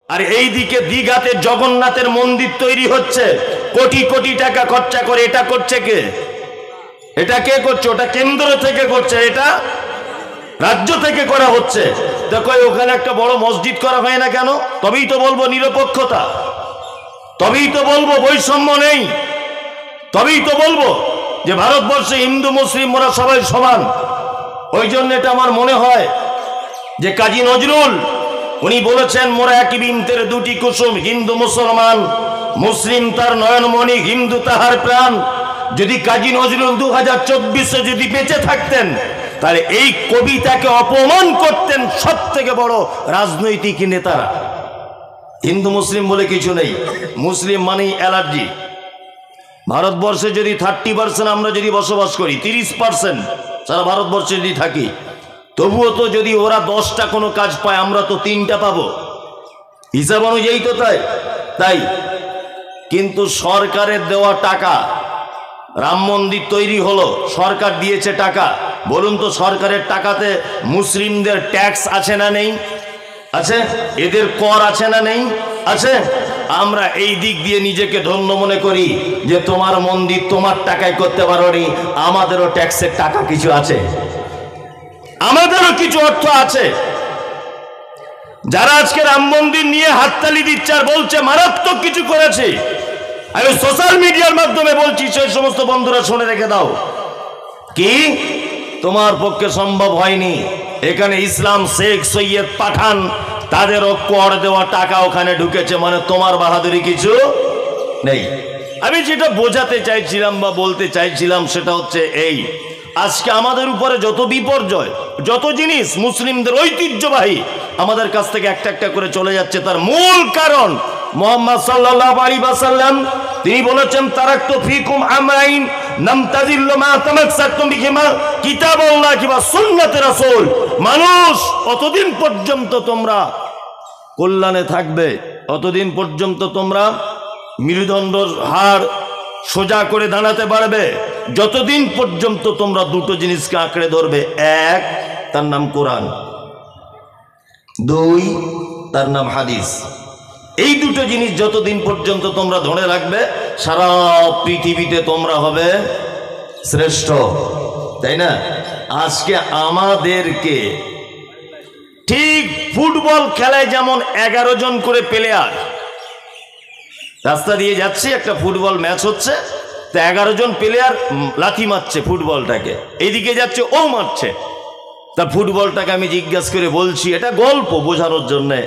আর এইদিকে দীঘাতে জগন্নাথের মন্দির তৈরি হচ্ছে, কোটি কোটি টাকা খরচা করে। এটা করছে কে? এটা কে করছে? ওটা কেন্দ্র থেকে করছে, এটা রাজ্য থেকে করা হচ্ছে। দেখো ওখানে একটা বড় মসজিদ করা হয় না কেন? তবেই তো বলবো নিরপেক্ষতা, তবেই তো বলবো বৈষম্য নেই, তবেই তো বলবো যে ভারতবর্ষে হিন্দু মুসলিম ওরা সবাই সমান। ওই জন্য এটা আমার মনে হয় যে কাজী নজরুল উনি বলেছেন, মোরা একই বৃন্তের দুটি কুসুম, হিন্দু মুসলমান, মুসলিম তার নয়নমণি, হিন্দু তাহার প্রাণ। যদি কাজী নজরুল 2024-এ যদি বেঁচে থাকতেন, তাহলে এই কবিতাকে অপমান করতেন সব থেকে বড় রাজনৈতিক নেতারা। হিন্দু মুসলিম বলে কিছু নেই, মুসলিম মানেই অ্যালার্জি। ভারতবর্ষে যদি 30% আমরা যদি বসবাস করি, 30% সারা ভারতবর্ষে যদি থাকি, তবুও তো যদি ওরা 10টা কোনো কাজ পায়, আমরা তো 3টা পাবো, হিসাব অনুযায়ী তো তাই। কিন্তু সরকারের দেওয়া টাকা, রাম মন্দির তৈরি হলো, সরকার দিয়েছে টাকা। বলুন তো সরকারের টাকাতে মুসলিমদের ট্যাক্স আছে না নেই? আছে। এদের কর আছে না নেই? আছে। আমরা এই দিক দিয়ে নিজেকে ধন্য মনে করি যে তোমার মন্দির তোমার টাকায় করতে পারোনি, আমাদেরও ট্যাক্সের টাকা কিছু আছে, আমাদেরও কিছু অর্থ আছে। যারা আজকে রাম মন্দির নিয়ে হাততালি দিচ্ছে আর বলছে মারাত্মক কিছু করেছে, আমি সোশ্যাল মিডিয়ার মাধ্যমে বলছি, সেই সমস্ত বন্ধুরা শুনে রেখে দাও, কি তোমার পক্ষে সম্ভব হয়নি। এখানে ইসলাম শেখ সৈয়দ পাঠান, তাদেরও কর দেওয়া টাকা ওখানে ঢুকেছে, মানে তোমার বাহাদুরি কিছু নেই। আমি যেটা বোঝাতে চাইছিলাম বা বলতে চাইছিলাম সেটা হচ্ছে এই, আজকে আমাদের উপরে যত বিপর্যয়, যত জিনিস মুসলিমদের ঐতিহ্যবাহী আমাদের কাছ থেকে একটা একটা করে চলে যাচ্ছে, তার মূল কারণ মুহাম্মদ সাল্লাল্লাহু আলাইহি ওয়াসাল্লাম। তিনি বলেছেন, তারাকতু ফীকুম আমরাইন লাম তাযিল্লু মা তামাসসাকতুম বিহিমা কিতাবুল্লাহ ওয়া সুন্নাতে রাসূল। মানুষ অতদিন পর্যন্ত তোমরা কল্যাণে থাকবে, অতদিন পর্যন্ত তোমরা মেরুদণ্ডর হাড় সোজা করে দাঁড়াতে পারবে, যতদিন পর্যন্ত তোমরা দুটো জিনিসকে আঁকড়ে ধরবে। এক, তার নাম কোরআন, দুই, তার নাম হাদিস। এই দুটো জিনিস যতদিন পর্যন্ত তোমরা ধরে রাখবে, সারা পৃথিবীতে তোমরা হবে শ্রেষ্ঠ, তাই না? আজকে আমাদেরকে ঠিক ফুটবল খেলায় যেমন 11 জন করে প্লেয়ার রাস্তা দিয়ে যাচ্ছে, একটা ফুটবল ম্যাচ হচ্ছে, তো 11 জন প্লেয়ার লাথি মারছে ফুটবলটাকে, এইদিকে যাচ্ছে ও মারছে। তা ফুটবলটাকে আমি জিজ্ঞাসা করে বলছি, এটা গল্প বোঝানোর জন্যে,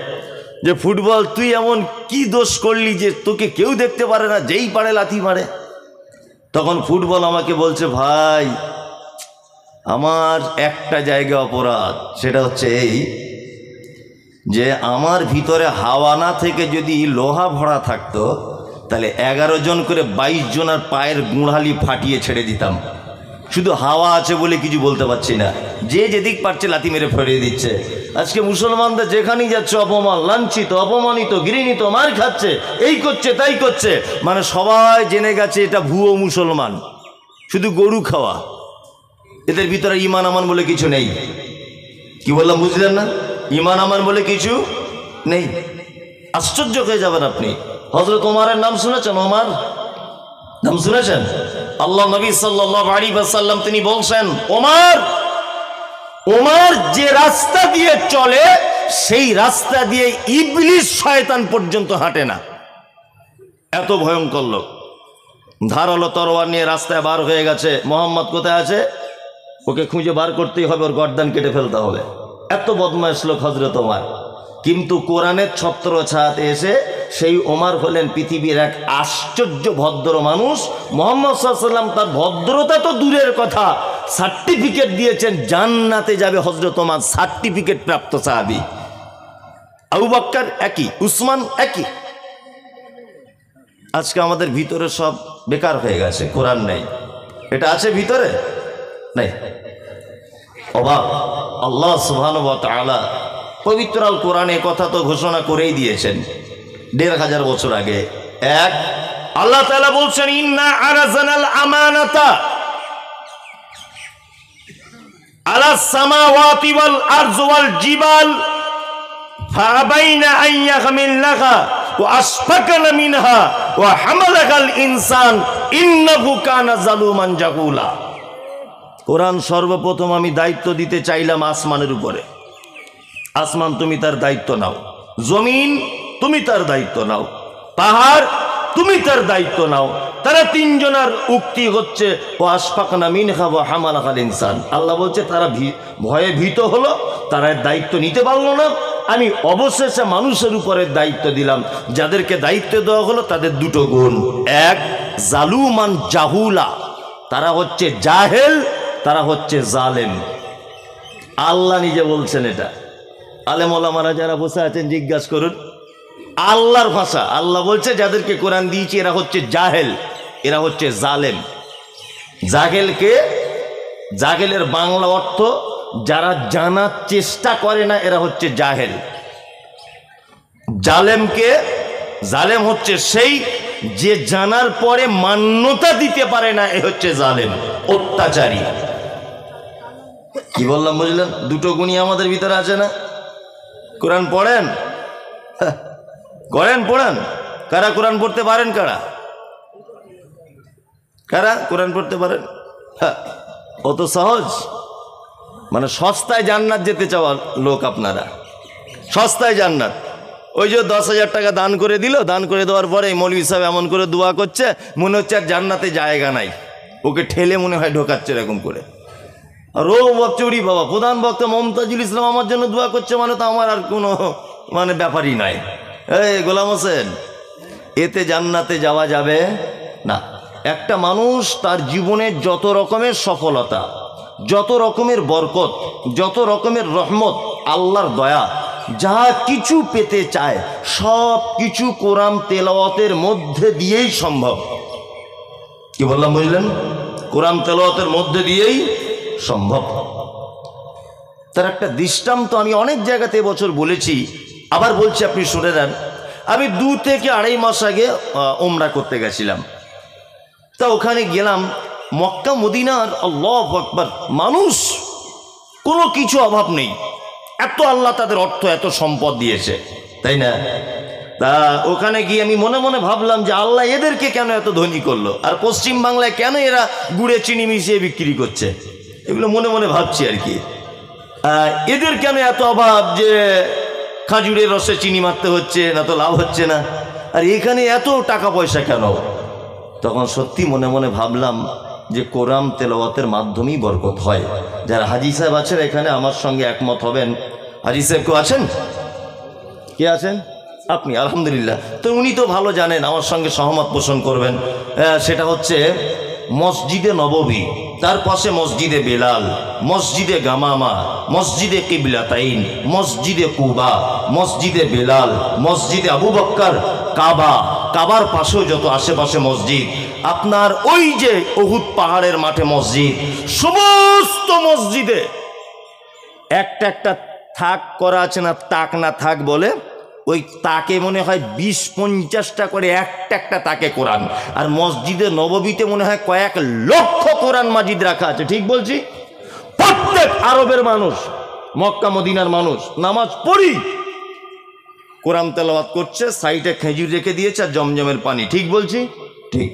যে ফুটবল তুই এমন কি দোষ করলি যে তোকে কেউ দেখতে পারে না, যেই পারে লাথি মারে। তখন ফুটবল আমাকে বলছে, ভাই আমার একটা জায়গা অপরাধ, সেটা হচ্ছে এই যে আমার ভিতরে হাওয়া না থেকে যদি লোহা ভরা থাকতো, তাহলে 11 জন করে 22 জনের পায়ের গুঁড়ালি ফাটিয়ে ছেড়ে দিতাম। শুধু হাওয়া আছে বলে কিছু বলতে পারছি না, যে যেদিক পারছে লাথি মেরে ফেরিয়ে দিচ্ছে। আজকে মুসলমানদের যেখানেই যাচ্ছে অপমান, লাঞ্ছিত, অপমানিত, ঘৃণিত, মার খাচ্ছে, এই করছে তাই করছে, মানে সবাই জেনে গেছে এটা ভুয়ো মুসলমান, শুধু গরু খাওয়া, এদের ভিতরে ঈমান আমান বলে কিছু নেই। কি বললাম বুঝলেন না? ঈমান আমান বলে কিছু নেই। আশ্চর্য হয়ে যাবেন আপনি। হযরত ওমরের নাম শুনেছেন? ওমর নাম শুনেছেন? আল্লাহ নবী সাল্লাল্লাহু আলাইহি ওয়াসাল্লাম তিনি বলছেন, ওমর যে রাস্তা দিয়ে চলে, সেই রাস্তা দিয়ে ইবলিস শয়তান পর্যন্ত হাঁটে না, এত ভয়ঙ্কর লোক। ধারালো তরোয়ার নিয়ে রাস্তায় বার হয়ে গেছে, মোহাম্মদ কোথায় আছে, ওকে খুঁজে বার করতেই হবে, ওর গর্দান কেটে ফেলতে হবে, এত বদমাইশ লোক হযরত ওমর। কিন্তু কোরআনের ছত্র ছায়াতে এসে সেই ওমর হলেন পৃথিবীর এক আশ্চর্য ভদ্র মানুষ। মুহাম্মদ সাল্লাল্লাহু আলাইহি ওয়াসাল্লাম তার ভদ্রতা তো দূরের কথা, সার্টিফিকেট দিয়েছেন জান্নাতে যাবে হযরত ওমর, সার্টিফিকেট প্রাপ্ত সাহাবী। আবু বকর একই, উসমান একই। আজকে আমাদের ভিতরে সব বেকার হয়ে গেছে, কোরআন নেই, এটা আছে ভিতরে নেই। অবাক! আল্লাহ সুবহানাহু ওয়া তাআলা পবিত্র আল কোরআনে কথা তো ঘোষণা করেই দিয়েছেন 1500 বছর আগে। এক, আল্লাহ তাআলা বলছেন, ইন্না আরাজানাল আমানাতা আলাস সামাওয়াতি ওয়াল আরজি ওয়াল জিবাল ফাআবাইনা আন ইয়াহমিলনাহা ওয়া আশফাকনা মিনহা ওয়া হামালাহাল ইনসান ইন্নাহু কানা যালুমান জাহুলা। কোরআন সর্বপ্রথম আমি দায়িত্ব দিতে চাইলাম আসমানের উপরে। আসমান তুমি তার দায়িত্ব নাও, জমিন তুমি তার দায়িত্ব নাও, পাহাড় তুমি তার দায়িত্ব নাও। তারা তিনজনের উক্তি হচ্ছে ও আশফাকনা মিনহা ওয়া হামালাহাল ইনসান। আল্লাহ বলছে তারা ভয়ে ভীত হলো, তারা দায়িত্ব নিতে পারলো না। আমি অবশেষে মানুষের উপরে দায়িত্ব দিলাম। যাদেরকে দায়িত্ব দেওয়া হলো তাদের দুটো গুণ, এক জালুমান জাহুলা, তারা হচ্ছে জাহেল, তারা হচ্ছে জালেম। আল্লাহ নিজে বলছেন এটা। আলেম ওলামারা যারা বসে আছেন জিজ্ঞাসা করুন, আল্লাহর ভাষা। আল্লাহ বলছে যাদেরকে কোরআন দিয়েছি এরা হচ্ছে জাহেল, এরা হচ্ছে জালেম। জাহেলকে, জাহেলের বাংলা অর্থ যারা জানার চেষ্টা করে না, এরা হচ্ছে জাহেল। জালেমকে, জালেম হচ্ছে সেই যে জানার পরে মান্যতা দিতে পারে না, এ হচ্ছে জালেম, অত্যাচারী। কি বললাম বুঝলেন? দুটো গুণই আমাদের ভিতরে আছে না? কোরআন পড়েন, করেন, পড়েন। কারা কোরআন পড়তে পারেন? কারা কারা কোরআন পড়তে পারেন? অত সহজ? মানে সস্তায় জান্নাত যেতে চাওয়া লোক আপনারা, সস্তায় জান্নাত। ওই যে 10,000 টাকা দান করে দিল, দান করে দেওয়ার পরে মৌলভী সাহেব এমন করে দোয়া করছে, মনে হচ্ছে আর জান্নাতে জায়গা নাই, ওকে ঠেলে মনে হয় ঢোকাচ্ছে এরকম করে। আর ও চুরি বাবা, প্রধান বক্তা মমতাজুল ইসলাম আমার জন্য দোয়া করছে, মানে তো আমার আর কোনো মানে ব্যাপারই নাই। এই গোলাম হোসেন, এতে জান্নাতে যাওয়া যাবে না। একটা মানুষ তার জীবনের যত রকমের সফলতা, যত রকমের বরকত, যত রকমের রহমত, আল্লাহর দয়া, যা কিছু পেতে চায় সব কিছু কোরআন তেলাওয়াতের মধ্যে দিয়েই সম্ভব। কি বললাম বুঝলেন? কোরআন তেলাওয়াতের মধ্যে দিয়েই সম্ভব। তার একটা দৃষ্টান্ত আমি অনেক জায়গাতে বছর বলেছি, আবার বলছি, আপনি শুনে নেন। আমি 2 থেকে 2.5 মাস আগে উমরা করতে গেছিলাম। তা ওখানে গেলাম, মক্কা মদিনার আল্লাহু আকবার, মানুষ কোনো কিছু অভাব নেই, এত আল্লাহ তাদের অর্থ এত সম্পদ দিয়েছে, তাই না? তা ওখানে গিয়ে আমি মনে মনে ভাবলাম যে আল্লাহ এদেরকে কেন এত ধনী করলো, আর পশ্চিম বাংলায় কেন এরা গুড়ে চিনি মিশিয়ে বিক্রি করছে, এগুলো মনে মনে ভাবছি আর কি। এদের কেন এত অভাব যে খাজুরের রসে চিনি মারতে হচ্ছে না, তো লাভ হচ্ছে না, আর এখানে এত টাকা পয়সা কেন? তখন সত্যি মনে মনে ভাবলাম যে কোরআন তেলাওয়াতের মাধ্যমেই বরকত হয়। যারা হাজী সাহেব আছেন এখানে আমার সঙ্গে একমত হবেন। হাজী সাহেব কেউ আছেন? কে আছেন? আপনি? আলহামদুলিল্লাহ। তো উনি তো ভালো জানেন, আমার সঙ্গে সহমত পোষণ করবেন। সেটা হচ্ছে মসজিদে নববী, তার পাশে মসজিদে বেলাল, মসজিদে গামামা, মসজিদে কিবলাতাইন, মসজিদে কুবা, মসজিদে বেলাল, মসজিদে আবু বক্কর, কাবা, কাবার পাশেও যত আশেপাশে মসজিদ, আপনার ওই যে উহুদ পাহাড়ের মাঠে মসজিদ, সমস্ত মসজিদে একটা একটা থাক করা আছে না, তাক না থাক বলে, ওই তাকে মনে হয় 20-50টা করে একটা একটা তাকে কোরআন। আর মসজিদে নববীতে মনে হয় কয়েক লক্ষ কোরআন মাজিদ রাখা আছে। ঠিক বলছি? প্রত্যেক আরবের মানুষ, মক্কা মদিনার মানুষ নামাজ পড়ি কোরআন তেলাওয়াত করছে, সাইডে খেজুর রেখে দিয়েছে আর জমজমের পানি। ঠিক বলছি? ঠিক।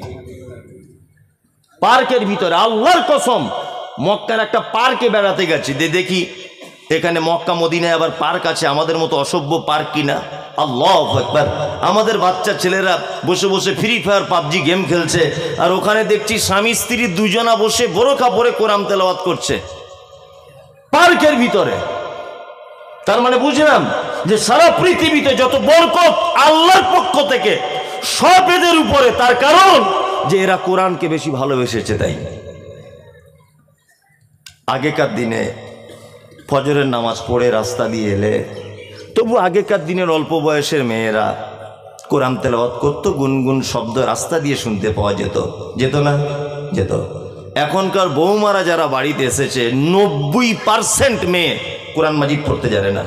পার্কের ভিতরে, আল্লাহর কসম, মক্কার একটা পার্কে বেড়াতে গেছি, দেখি এখানে মক্কা মদিনায় আবার পার্ক আছে, আমাদের মতো অসভ্য পার্ক কিনা। আল্লাহু আকবার। আমাদের বাচ্চা ছেলেরা বসে বসে ফ্রি ফায়ার পাবজি গেম খেলছে, আর ওখানে দেখছি স্বামী স্ত্রী দুজনা বসে বোরকা পরে কোরআন তেলাওয়াত করছে পার্কের ভিতরে। তার মানে বুঝলাম যে সারা পৃথিবীতে যত বরকত আল্লাহর পক্ষ থেকে সব এদের উপরে, তার কারণ যে এরা কোরআনকে বেশি ভালোবেসেছে। তাই আগেকার দিনে ফজরের নামাজ পড়ে রাস্তা দিয়ে এলে, তবু আগেকার দিনের অল্প বয়সের মেয়েরা কোরআন তেলাওয়াত করতো, গুনগুন শব্দ রাস্তা দিয়ে শুনতে পাওয়া যেত, যেত না? যেত। এখনকার বৌমারা যারা বাড়িতে এসেছে, 90% মেয়ে কোরআন মাজিদ পড়তে জানে না।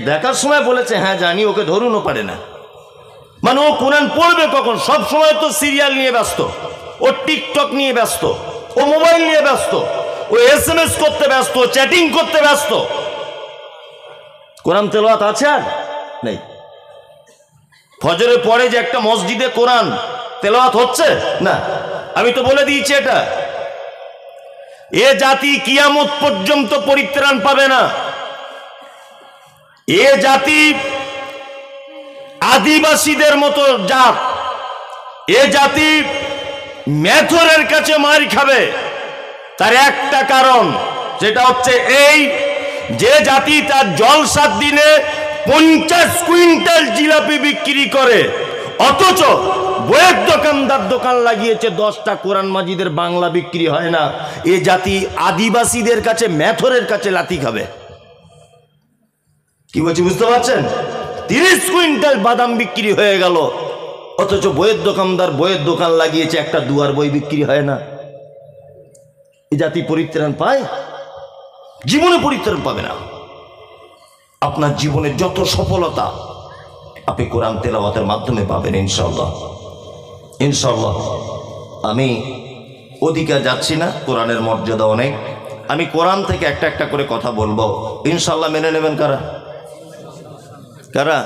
দেখার সময় বলেছে হ্যাঁ জানি, ওকে ধরুনও পারে না। মানে ও কোরআন পড়বে কখন? সব সময় তো সিরিয়াল নিয়ে ব্যস্ত, ও টিকটক নিয়ে ব্যস্ত, ও মোবাইল নিয়ে ব্যস্ত, ও SMS করতে ব্যস্ত, চ্যাটিং করতে ব্যস্ত। কোরআন তেলাওয়াত আছে আর নেই। ফজরের পরে যে একটা মসজিদে কোরআন তেলাওয়াত হচ্ছে না, আমি তো বলে দিয়েছি এটা। এ জাতি কিয়ামত পর্যন্ত পরিত্রাণ পাবে না। এ জাতি আদিবাসীদের মতো জাত, এ জাতি মেথরের কাছে মার খাবে। তার একটা কারণ, সেটা হচ্ছে এই যে জাতি তার জলসার দিনে 50 কুইন্টাল জিলাপি বিক্রি করে, অথচ বইয়ের দোকানদার দোকান লাগিয়েছে 10টা কোরআন মাজিদের বাংলা বিক্রি হয় না। এ জাতি আদিবাসীদের কাছে মেথরের কাছে লাথি খাবে। কি বলছি বুঝতে পারছেন? 30 কুইন্টাল বাদাম বিক্রি হয়ে গেল, অথচ বইয়ের দোকানদার বইয়ের দোকান লাগিয়েছে, একটা দুয়ার বই বিক্রি হয় না। এ জাতি পরিত্রাণ পায়? জীবনে পরিত্রাণ পাবে না। আপনার জীবনের যত সফলতা আপনি কোরআন তেলাওয়াতের মাধ্যমে পাবেন ইনশাআল্লাহ। ইনশাআল্লাহ। আমি ওদিকে যাচ্ছি না, কোরআনের মর্যাদা অনেক। আমি কোরআন থেকে একটা একটা করে কথা বলবো, ইনশাআল্লাহ মেনে নেবেন কারা কারা?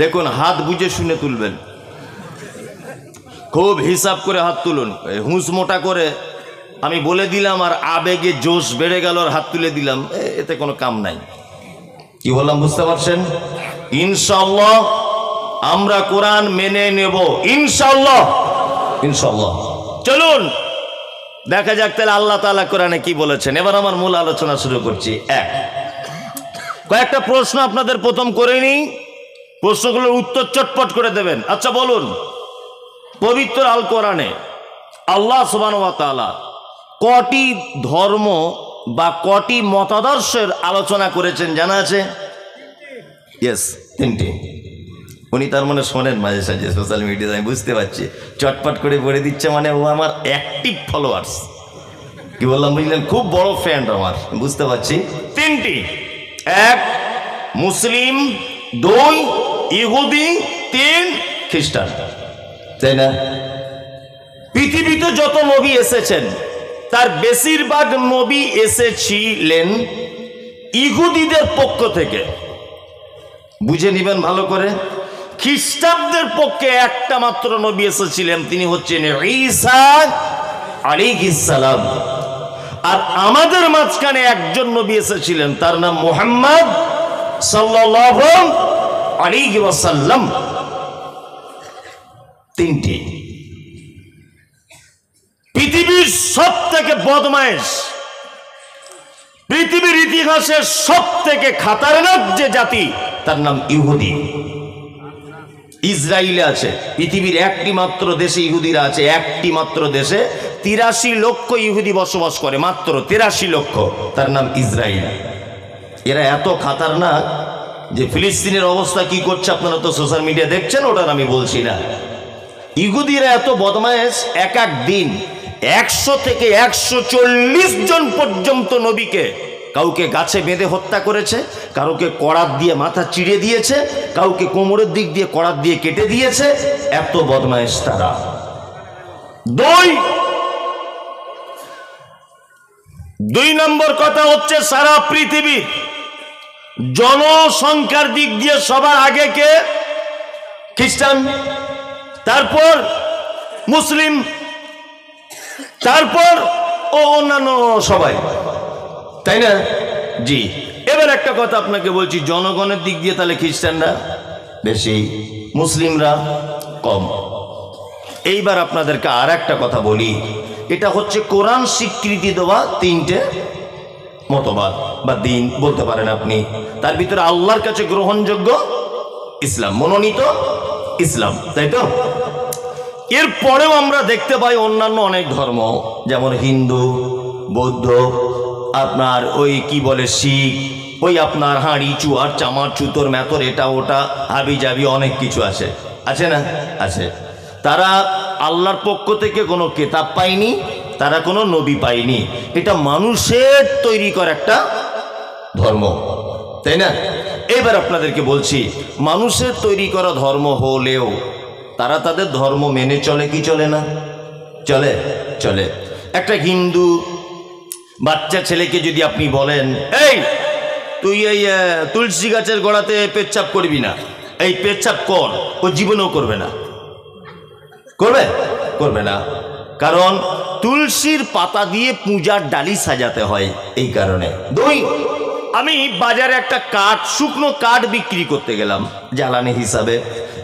দেখুন, হাত বুঝে শুনে তুলবেন, খুব হিসাব করে হাত তুলুন। হুঁস মোটা করে আমি বলে দিলাম আর আবেগে জোশ বেড়ে গেল আর হাত তুলে দিলাম, এতে কোনো কাম নাই। কি বললাম বুঝতে পারছেন? ইনশাআল্লাহ আমরা কোরআন মেনে নেব, ইনশাআল্লাহ। ইনশাআল্লাহ। চলুন দেখা যাক তাহলে আল্লাহ তাআলা কোরআনে কি বলেছেন। এবার আমার মূল আলোচনা শুরু করছি। কয়েকটা প্রশ্ন আপনাদের প্রথম করে নিই, প্রশ্নগুলোর উত্তর চটপট করে দেবেন। আচ্ছা বলুন, পবিত্র আল কোরআনে আল্লাহ সুবহানাহু ওয়া তাআলা কটি ধর্ম বা কটি মতাদর্শের আলোচনা করেছেন জানা আছে? ইয়েস, 3টি। উনি তার মানে শোনেন মাঝে সাঝে সোশ্যাল মিডিয়াতে, আমি বুঝতে পারছি। চটপট করে বলে দিচ্ছে মানে ও আমার অ্যাক্টিভ ফলোয়ার্স। কি বললাম বুঝলেন? খুব বড় ফ্যান আমার, বুঝতে পারছি। 3টি। 1 মুসলিম, 2 ইহুদি, 3 খ্রিস্টান, তাই না? পৃথিবীতে যত নবী এসেছেন তার বেশিরভাগ নবী এসেছিলেন ইহুদিদের পক্ষ থেকে, বুঝে নেবেন ভালো করে। খ্রিস্টানদের পক্ষে একটা মাত্র নবী এসেছিলেন, তিনি হচ্ছেন ঈসা আলাইহিস সালাম। আর আমাদের মাঝখানে একজন নবী এসেছিলেন, তার নাম মুহাম্মদ সাল্লাল্লাহু আলাইহি ওয়াসাল্লাম। 3টি। পৃথিবীর সব থেকে বদমাইশ, পৃথিবীর ইতিহাসের সব থেকে খাতারনাক যে জাতি, তার নাম ইহুদি। ইসরায়েলে আছে, পৃথিবীর একটি মাত্র দেশে ইহুদিরা আছে, একটি মাত্র দেশে 83 লক্ষ ইহুদি বসবাস করে, মাত্র 83 লক্ষ, তার নাম ইসরায়েল। এরা এত খাতারনাক যে ফিলিস্তিনের অবস্থা কি করছে আপনারা তো সোশ্যাল মিডিয়া দেখছেন, ওটার আমি বলছি না। ইহুদিরা এত বদমায়েশ, এক এক দিন 100 থেকে 140 জন পর্যন্ত নবীকে কাউকে গাছে বেঁধে হত্যা করেছে, কাউকে করাত দিয়ে মাথা চিড়ে দিয়েছে, কাউকে কোমরের দিক দিয়ে করাত দিয়ে কেটে দিয়েছে। এত বদমায়েশ তারা। 2 নম্বর কথা হচ্ছে, সারা পৃথিবী জনসংখ্যার দিক দিয়ে সবার আগে কে? খ্রিস্টান, তারপর মুসলিম, তারপর অন্যান্য সবাই, তাই না? জি। এবার একটা কথা আপনাকে বলছি, জনগণের দিক দিয়ে তাহলে খ্রিস্টানরা বেশি, মুসলিমরা কম। এইবার আপনাদেরকে আর একটা কথা বলি, এটা হচ্ছে কোরআন স্বীকৃতি দেওয়া 3টে মতবাদ বা দিন বলতে পারেন আপনি। তার ভিতরে আল্লাহর কাছে গ্রহণযোগ্য ইসলাম, মনোনীত ইসলাম, তাই তো? এরপরেও আমরা দেখতে পাই অন্যান্য অনেক ধর্ম, যেমন হিন্দু, বৌদ্ধ, আপনার ওই কি বলে শিখ, ওই আপনার হাঁড়ি চুয়ার চামার চুতোর মেতর এটা ওটা হাবি জাবি অনেক কিছু আছে, আছে না? আছে। তারা আল্লাহর পক্ষ থেকে কোনো কিতাব পায়নি, তারা কোনো নবী পায়নি, এটা মানুষের তৈরি করা একটা ধর্ম, তাই না? এবার আপনাদেরকে বলছি, মানুষের তৈরি করা ধর্ম হলেও তারা তাদের ধর্ম মেনে চলে কি চলে না? চলে, চলে। একটা হিন্দু বাচ্চা ছেলেকে যদি আপনি বলেন, এই তুই এই তুলসী গাছের গোড়াতে পেচ্ছাপ করবি না, এই পেচ্ছাপ কর, ও জীবনেও করবে না। করবে? করবে না। কারণ তুলসীর পাতা দিয়ে পূজার ডালি সাজাতে হয়, এই কারণে। দুই, আমি বাজারে একটা কাঠ, শুকনো কাঠ বিক্রি করতে গেলাম জ্বালানি হিসাবে।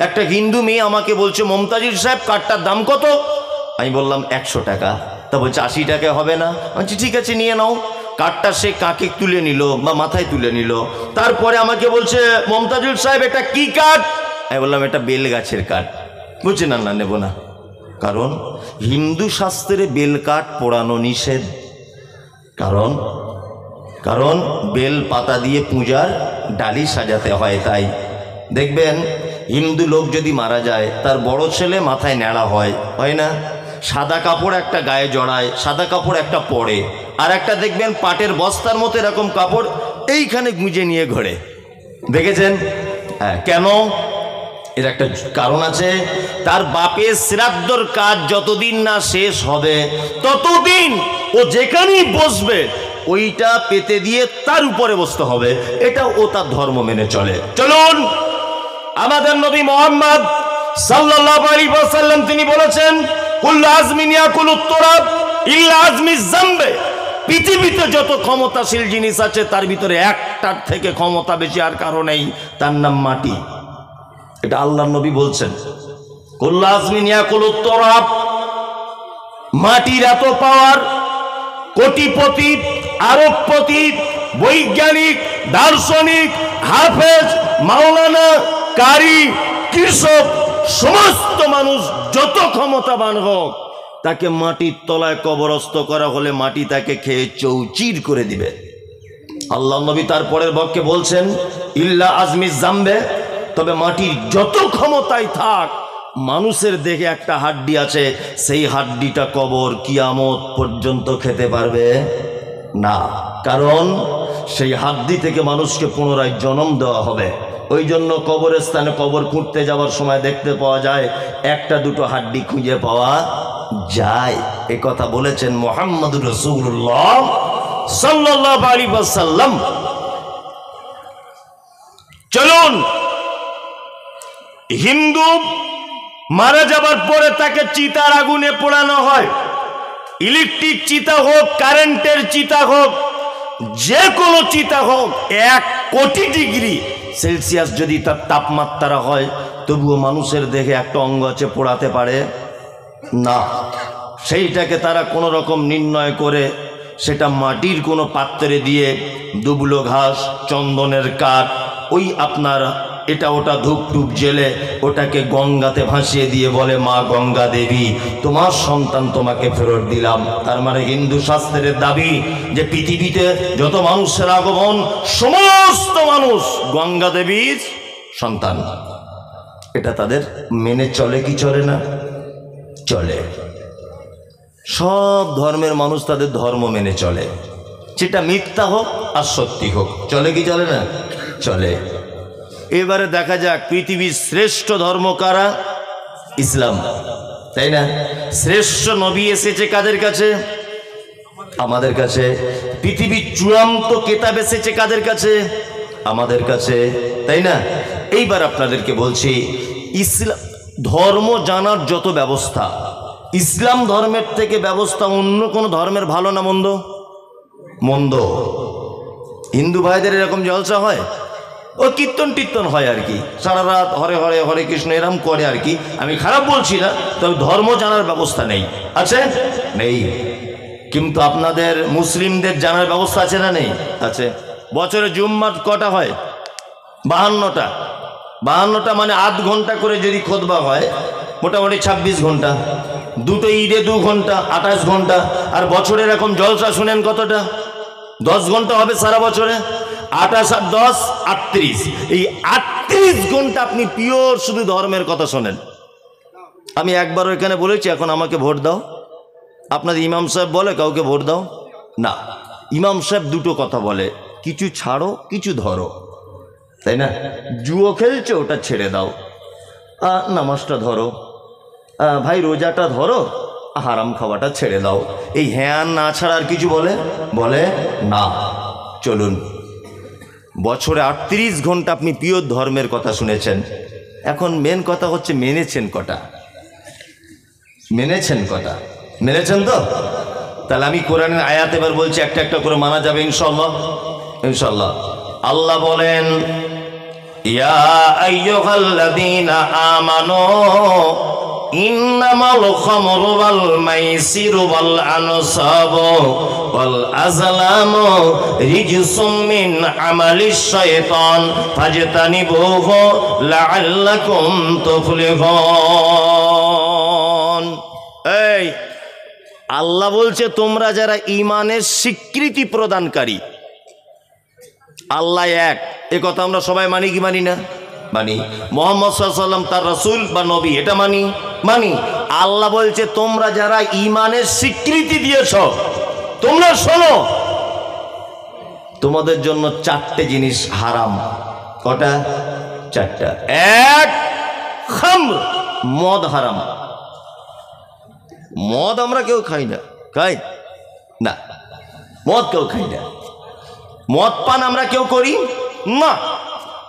একটা হিন্দু মেয়ে আমাকে বলছে, মমতাজুর সাহেব কাঠটার দাম কত? আমি বললাম 100 টাকা। তা বলছে 80 টাকা হবে না? আমি বলছি ঠিক আছে নিয়ে নাও। কাঠটা সে কাকে তুলে নিল বা মাথায় তুলে নিল। তারপরে আমাকে বলছে, মমতাজুল সাহেব এটা কি কাঠ? আমি বললাম এটা বেল গাছের কাঠ। বলছে না না নেব না। কারণ হিন্দু শাস্ত্রে বেল কাঠ পোড়ানো নিষেধ। কারণ কারণ বেল পাতা দিয়ে পূজার ডালি সাজাতে হয়। তাই দেখবেন হিন্দু লোক যদি মারা যায়, তার বড় ছেলে মাথায় ন্যাড়া হয়, হয় না? সাদা কাপড় একটা গায়ে জড়ায়, সাদা কাপড় একটা পরে, আর একটা দেখবেন পাটের বস্তার মতো এরকম কাপড় এইখানে গুঁজে নিয়ে ঘোরে। দেখেছেন? হ্যাঁ, কেন? এর একটা কারণ আছে। তার বাপের শ্রাদ্ধর কাজ যতদিন না শেষ হবে ততদিন ও যেখানেই বসবে ওইটা পেতে দিয়ে তার উপরে বসতে হবে। এটা ও তার ধর্ম মেনে চলে। চলুন, আমাদের নবী মুহাম্মদ সাল্লাল্লাহু আলাইহি ওয়াসাল্লাম তিনি বলেছেন, কুল্লু আজমিন ইয়াকুলুত তুরাব ইল্লা আজমিজ জামবে। পৃথিবীতে যত ক্ষমতাশীল জিনিস আছে তার ভিতরে একটার থেকে ক্ষমতা বেশি আর কারো নেই, তার নাম মাটি। এটা আল্লাহর নবী বলছেন। কুল্লু আজমিন ইয়াকুলুত তুরাব। মাটির এত পাওয়ার, কোটিপতি, আরবপতি, বৈজ্ঞানিক, দার্শনিক, হাফেজ, মাওলানা, কারি, কৃষক, সমস্ত মানুষ যত ক্ষমতাবান হোক, তাকে মাটির তলায় কবরস্থ করা হলে মাটি তাকে খেয়ে চৌচির করে দিবে। আল্লাহ নবী তারপরের বাক্যে বলছেন, ইল্লা আজমিজ জামবে। তবে মাটির যত ক্ষমতায় থাক, মানুষের দেহে একটা হাড্ডি আছে, সেই হাড্ডিটা কবর কিয়ামত পর্যন্ত খেতে পারবে না। কারণ সেই হাড্ডি থেকে মানুষকে পুনরায় জন্ম দেওয়া হবে। ওই জন্য কবরের স্থানে কবর খুঁড়তে যাওয়ার সময় দেখতে পাওয়া যায় একটা দুটো হাড্ডি খুঁজে পাওয়া যায়। এ কথা বলেছেন মুহাম্মদুর রাসূলুল্লাহ সাল্লাল্লাহু আলাইহি ওয়াসাল্লাম। চলুন, হিন্দু মারা যাবার পরে তাকে চিতার আগুনে পোড়ানো হয়। ইলেকট্রিক চিতা হোক, কারেন্টের চিতা হোক, যে কোনো চিতা হোক, 1 কোটি ডিগ্রি সেলসিয়াস যদি তার তাপমাত্রা হয়, তবুও মানুষের দেহে একটা অঙ্গ আছে, পোড়াতে পারে না। সেইটাকে তারা কোনো রকম নির্ণয় করে সেটা মাটির কোনো পাত্রে দিয়ে দুবলো ঘাস, চন্দনের কাঠ, ওই আপনার এটা ওটা ধূপ টুপ জেলে ওটাকে গঙ্গাতে ভাসিয়ে দিয়ে বলে, মা গঙ্গা দেবী তোমার সন্তান তোমাকে ফেরত দিলাম। তার মানে হিন্দু শাস্ত্রের দাবি যে পৃথিবীতে যত মানুষের আগমন, সমস্ত মানুষ গঙ্গা দেবীর সন্তান। এটা তাদের মেনে চলে কি চলে না? চলে। সব ধর্মের মানুষ তাদের ধর্ম মেনে চলে, সেটা মিথ্যা হোক আর সত্যি হোক। চলে কি চলে না? চলে। এবারে দেখা যাক পৃথিবীর শ্রেষ্ঠ ধর্ম কারা? ইসলাম, তাই না? শ্রেষ্ঠ নবী এসেছে কাদের কাছে? আমাদের কাছে। পৃথিবীর চূড়ান্ত কেতাব এসেছে কাদের কাছে? আমাদের কাছে, তাই না? এইবার আপনাদেরকে বলছি, ইসলাম ধর্ম জানার যত ব্যবস্থা, ইসলাম ধর্মের থেকে ব্যবস্থা অন্য কোনো ধর্মের ভালো না মন্দ? মন্দ। হিন্দু ভাইদের এরকম জলসা হয়, ও কীর্তন টীর্তন হয় আর কি, সারা রাত হরে হরে হরে কৃষ্ণ এরম করে আর কি। আমি খারাপ বলছি না, তবে ধর্ম জানার ব্যবস্থা নেই। আছে? নেই। কিন্তু আপনাদের মুসলিমদের জানার ব্যবস্থা আছে না? নেই। আছে। বছরে জুম্মা কটা হয়? 52টা। 52টা মানে আধ ঘন্টা করে যদি খুতবা হয়, মোটামুটি 26 ঘন্টা। দুটো ঈদে 2 ঘন্টা, 28 ঘন্টা। আর বছরে এরকম জলসা শুনেন কতটা? 10 ঘন্টা হবে সারা বছরে। 28 আর 10 38। এই 38 ঘন্টা আপনি পিওর শুধু ধর্মের কথা শোনেন। আমি একবারও এখানে বলেছি এখন আমাকে ভোট দাও। আপনাদের ইমাম সাহেব বলে কাউকে ভোট দাও? না। ইমাম সাহেব দুটো কথা বলে, কিছু ছাড়ো কিছু ধরো, তাই না? জুয়ো খেলছো ওটা ছেড়ে দাও, নামাজটা ধরো, ভাই রোজাটা ধরো, হারাম খাওয়াটা ছেড়ে দাও। এই হ্যাঁ না ছাড়া আর কিছু বলে না। চলুন, বছরে 38 ঘন্টা আপনি প্রিয় ধর্মের কথা শুনেছেন। এখন মেন কথা হচ্ছে মেনেছেন কটা? মেনেছেন কটা? মেনেছেন তো? তাহলে আমি কোরআনের আয়াত এবার বলছি, একটা একটা করে মানা যাবে ইনশাআল্লাহ। ইনশাআল্লাহ। আল্লাহ বলেন, ইয়া আইয়ুহাল্লাযীনা আমানু ইন্নামাল খামরু ওয়াল মাইসিরু ওয়াল আনসাবু ওয়াল আযলামু রিজসুম মিন আমালিশ শাইতান ফাজতানিবুহু লাআল্লাকুম তুফলিহুন। এই আল্লাহ বলছে, তোমরা যারা ঈমানের স্বীকৃতি প্রদানকারী, আল্লাহ এক, এ কথা আমরা সবাই মানি কি মানি না? মানি। মুহাম্মদ সাল্লাল্লাহু আলাইহি ওয়াসাল্লাম তার রাসূল বা নবী, এটা মানি মানি। আল্লাহ বলছে, তোমরা যারা ঈমানের স্বীকৃতি দিয়েছ, তোমরা শোনো, তোমাদের জন্য 4টে জিনিস হারাম। কটা? 4টা। এক, খামর, মদ হারাম। মদ আমরা কেউ খাই না, খাই না, মদ কেউ খাই না। মদ পান আমরা কেউ করি না।